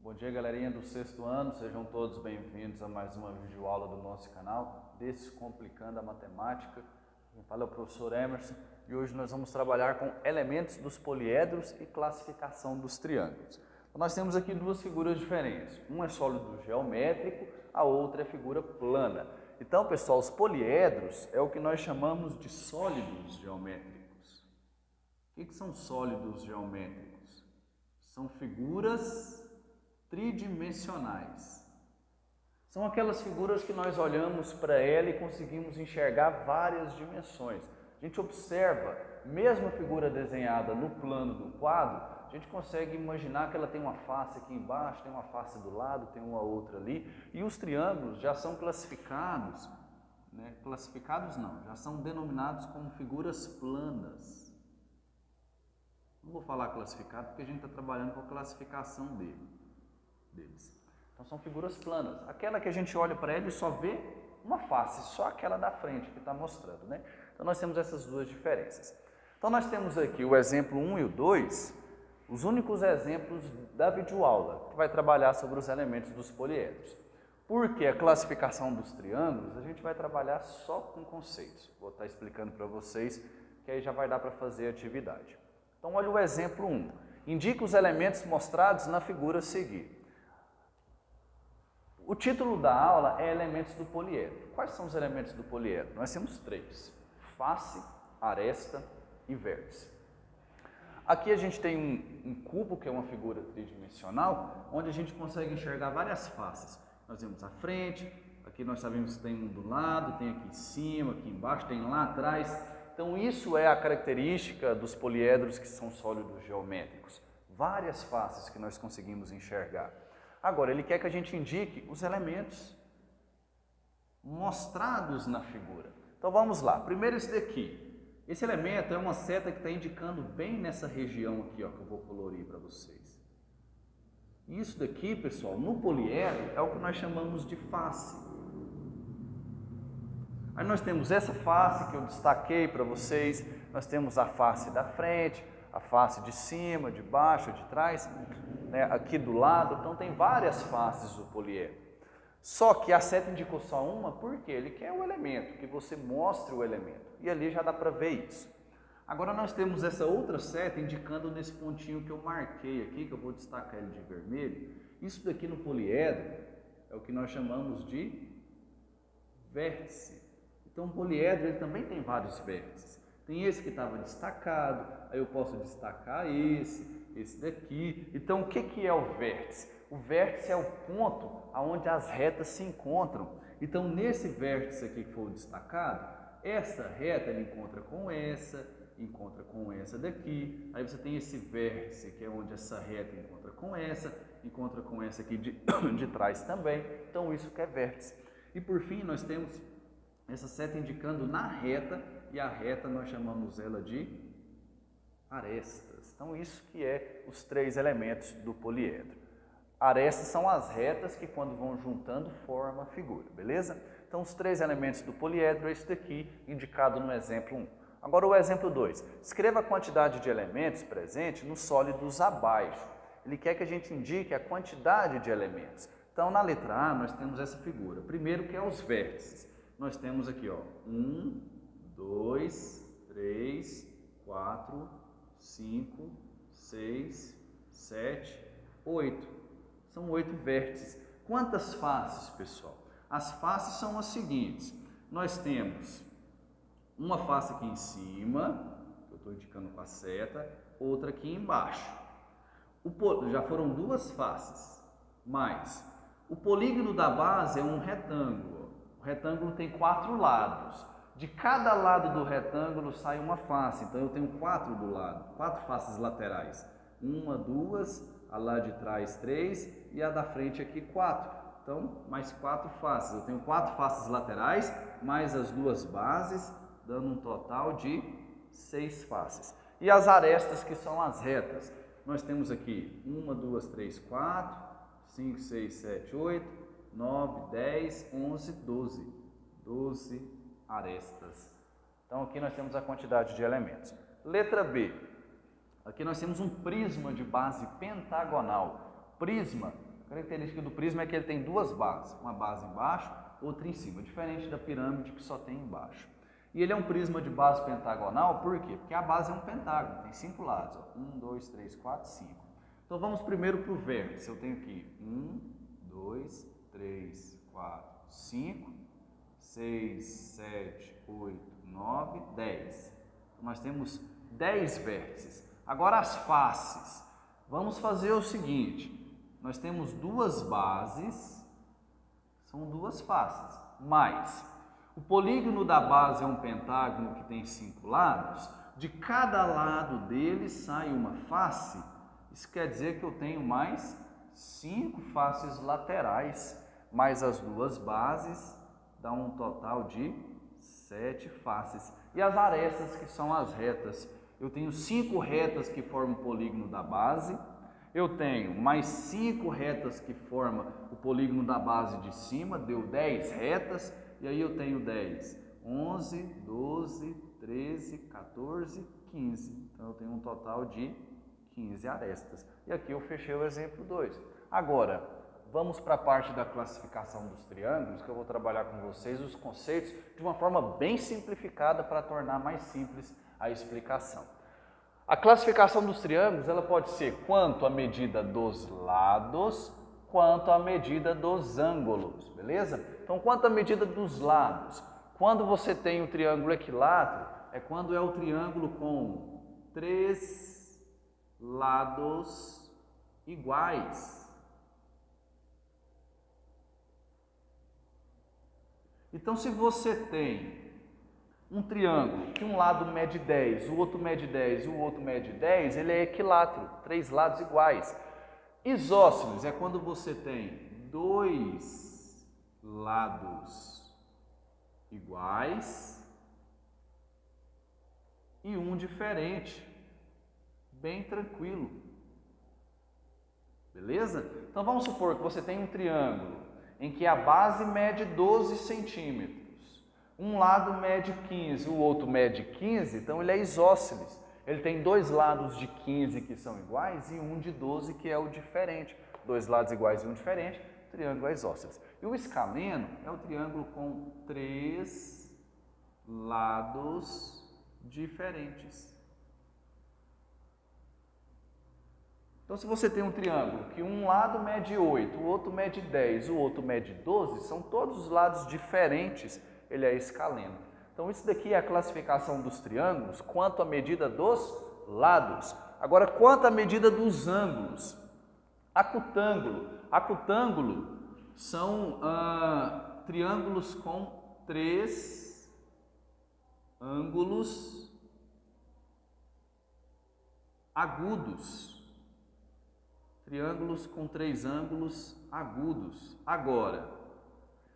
Bom dia, galerinha do sexto ano, sejam todos bem-vindos a mais uma videoaula do nosso canal, Descomplicando a Matemática. Quem fala é o professor Emerson e hoje nós vamos trabalhar com elementos dos poliedros e classificação dos triângulos. Então, nós temos aqui duas figuras diferentes, um é sólido geométrico, a outra é figura plana. Então, pessoal, os poliedros é o que nós chamamos de sólidos geométricos. O que são sólidos geométricos? São figuras tridimensionais. São aquelas figuras que nós olhamos para ela e conseguimos enxergar várias dimensões. A gente observa, mesmo a figura desenhada no plano do quadro, a gente consegue imaginar que ela tem uma face aqui embaixo, tem uma face do lado, tem uma outra ali. E os triângulos já são classificados, já são denominados como figuras planas. Não vou falar classificado porque a gente está trabalhando com a classificação deles. Então são figuras planas. Aquela que a gente olha para ela e só vê uma face, só aquela da frente que está mostrando, né? Então nós temos essas duas diferenças. Então nós temos aqui o exemplo 1 e o 2, os únicos exemplos da videoaula, que vai trabalhar sobre os elementos dos poliedros. Porque a classificação dos triângulos, a gente vai trabalhar só com conceitos. Vou estar explicando para vocês, que aí já vai dar para fazer a atividade. Então olha o exemplo 1. Indica os elementos mostrados na figura a seguir. O título da aula é Elementos do Poliedro. Quais são os elementos do poliedro? Nós temos três: face, aresta e vértice. Aqui a gente tem um cubo, que é uma figura tridimensional, onde a gente consegue enxergar várias faces. Nós temos a frente, aqui nós sabemos que tem um do lado, tem aqui em cima, aqui embaixo, tem lá atrás. Então isso é a característica dos poliedros que são sólidos geométricos. Várias faces que nós conseguimos enxergar. Agora, ele quer que a gente indique os elementos mostrados na figura. Então vamos lá. Primeiro esse daqui. Esse elemento é uma seta que está indicando bem nessa região aqui, ó, que eu vou colorir para vocês. Isso daqui, pessoal, no poliedro é o que nós chamamos de face. Aí nós temos essa face que eu destaquei para vocês, nós temos a face da frente, a face de cima, de baixo, de trás, né, aqui do lado. Então tem várias faces do poliedro. Só que a seta indicou só uma porque ele quer o elemento, que você mostre o elemento. E ali já dá para ver isso. Agora nós temos essa outra seta indicando nesse pontinho que eu marquei aqui, que eu vou destacar ele de vermelho. Isso daqui no poliedro é o que nós chamamos de vértice. Então o poliedro ele também tem vários vértices. Tem esse que estava destacado, aí eu posso destacar esse daqui. Então o que é o vértice? O vértice é o ponto onde as retas se encontram. Então nesse vértice aqui que foi destacado, essa reta ele encontra com essa daqui. Aí você tem esse vértice que é onde essa reta encontra com essa aqui de trás também. Então isso que é vértice. E por fim nós temos essa seta indicando na reta, e a reta nós chamamos ela de arestas. Então isso que é os três elementos do poliedro. Arestas são as retas que quando vão juntando formam a figura, beleza? Então os três elementos do poliedro é esse daqui, indicado no exemplo 1. Agora o exemplo 2. Escreva a quantidade de elementos presente nos sólidos abaixo. Ele quer que a gente indique a quantidade de elementos. Então na letra A nós temos essa figura. Primeiro que é os vértices. Nós temos aqui, ó, 1, 2, 3, 4, 5, 6, 7, 8. São 8 vértices. Quantas faces, pessoal? As faces são as seguintes. Nós temos uma face aqui em cima, que eu estou indicando com a seta, outra aqui embaixo. Já foram duas faces, mas o polígono da base é um retângulo. O retângulo tem 4 lados. De cada lado do retângulo sai uma face. Então eu tenho 4 do lado, 4 faces laterais. 1, 2, a lá de trás 3 e a da frente aqui 4. Então, mais 4 faces. Eu tenho 4 faces laterais, mais as duas bases, dando um total de 6 faces. E as arestas, que são as retas. Nós temos aqui 1, 2, 3, 4, 5, 6, 7, 8, 9, 10, 11, 12. 12 arestas. Então aqui nós temos a quantidade de elementos. Letra B. Aqui nós temos um prisma de base pentagonal. Prisma A característica do prisma é que ele tem duas bases, uma base embaixo, outra em cima, diferente da pirâmide que só tem embaixo. E ele é um prisma de base pentagonal, por quê? Porque a base é um pentágono, tem 5 lados, ó. 1, 2, 3, 4, 5. Então vamos primeiro para o vértice, eu tenho aqui 1, 2, 3, 4, 5, 6, 7, 8, 9, 10. Então nós temos 10 vértices. Agora as faces. Vamos fazer o seguinte, nós temos duas bases, são duas faces, mas o polígono da base é um pentágono que tem 5 lados, de cada lado dele sai uma face, isso quer dizer que eu tenho mais 5 faces laterais, mais as duas bases, dá um total de 7 faces. E as arestas, que são as retas, eu tenho 5 retas que formam o polígono da base, eu tenho mais 5 retas que formam o polígono da base de cima, deu 10 retas, e aí eu tenho 10, 11, 12, 13, 14, 15. Então eu tenho um total de 15 arestas. E aqui eu fechei o exemplo 2. Agora, vamos para a parte da classificação dos triângulos, que eu vou trabalhar com vocês os conceitos de uma forma bem simplificada para tornar mais simples a explicação. A classificação dos triângulos ela pode ser quanto à medida dos lados, quanto à medida dos ângulos, beleza? Então, quanto à medida dos lados, quando você tem o triângulo equilátero, é quando é o triângulo com 3 lados iguais. Então, se você tem um triângulo que um lado mede 10, o outro mede 10 e o outro mede 10, ele é equilátero, 3 lados iguais. Isósceles é quando você tem 2 lados iguais e um diferente, bem tranquilo. Beleza? Então vamos supor que você tem um triângulo em que a base mede 12 centímetros. Um lado mede 15, o outro mede 15, então ele é isósceles. Ele tem 2 lados de 15 que são iguais e um de 12 que é o diferente. 2 lados iguais e um diferente, o triângulo é isósceles. E o escaleno é o triângulo com 3 lados diferentes. Então, se você tem um triângulo que um lado mede 8, o outro mede 10, o outro mede 12, são todos os lados diferentes, ele é escaleno. Então, isso daqui é a classificação dos triângulos quanto à medida dos lados. Agora, quanto à medida dos ângulos. Acutângulo. Acutângulo são triângulos com 3 ângulos agudos. Triângulos com 3 ângulos agudos. Agora,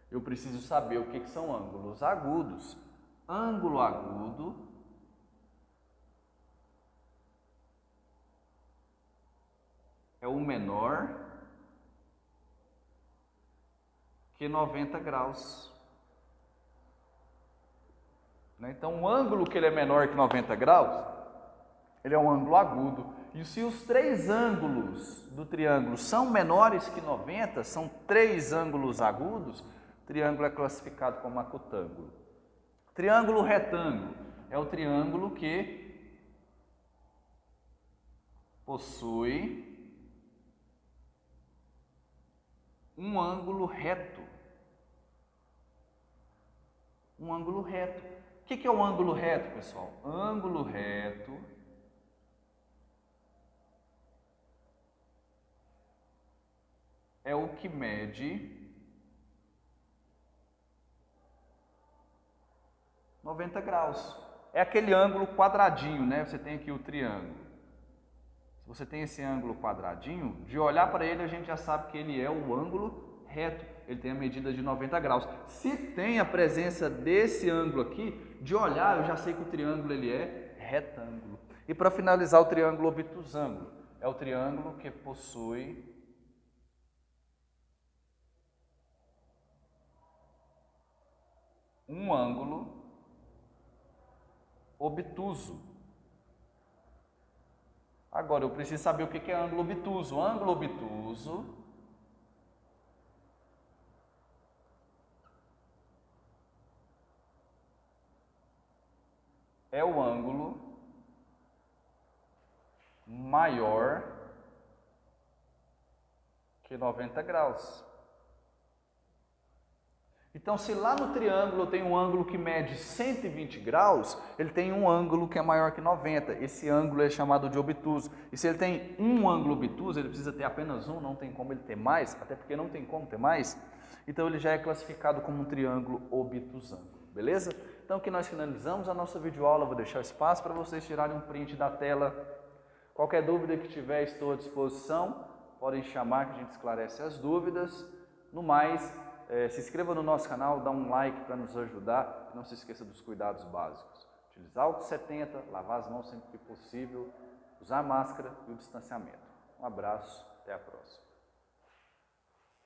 eu preciso saber o que são ângulos agudos. Ângulo agudo é o menor que 90 graus. Então, o ângulo que ele é menor que 90 graus, ele é um ângulo agudo. E se os 3 ângulos do triângulo são menores que 90, são 3 ângulos agudos, o triângulo é classificado como acutângulo. Triângulo retângulo é o triângulo que possui um ângulo reto. Um ângulo reto. O que é um ângulo reto, pessoal? Ângulo reto é o que mede 90 graus. É aquele ângulo quadradinho, né? Você tem aqui o triângulo. Se você tem esse ângulo quadradinho, de olhar para ele a gente já sabe que ele é o ângulo reto. Ele tem a medida de 90 graus. Se tem a presença desse ângulo aqui, de olhar eu já sei que o triângulo ele é retângulo. E para finalizar, o triângulo obtusângulo é o triângulo que possui um ângulo obtuso. Agora, eu preciso saber o que é ângulo obtuso. Ângulo obtuso é o ângulo maior que 90 graus. Então, se lá no triângulo eu tenho um ângulo que mede 120 graus, ele tem um ângulo que é maior que 90. Esse ângulo é chamado de obtuso. E se ele tem um ângulo obtuso, ele precisa ter apenas um, não tem como ele ter mais, até porque não tem como ter mais. Então, ele já é classificado como um triângulo obtusângulo, beleza? Então, aqui nós finalizamos a nossa videoaula. Vou deixar espaço para vocês tirarem um print da tela. Qualquer dúvida que tiver, estou à disposição. Podem chamar que a gente esclarece as dúvidas. No mais, se inscreva no nosso canal, dá um like para nos ajudar e não se esqueça dos cuidados básicos. Utilizar álcool 70, lavar as mãos sempre que possível, usar máscara e o distanciamento. Um abraço, até a próxima.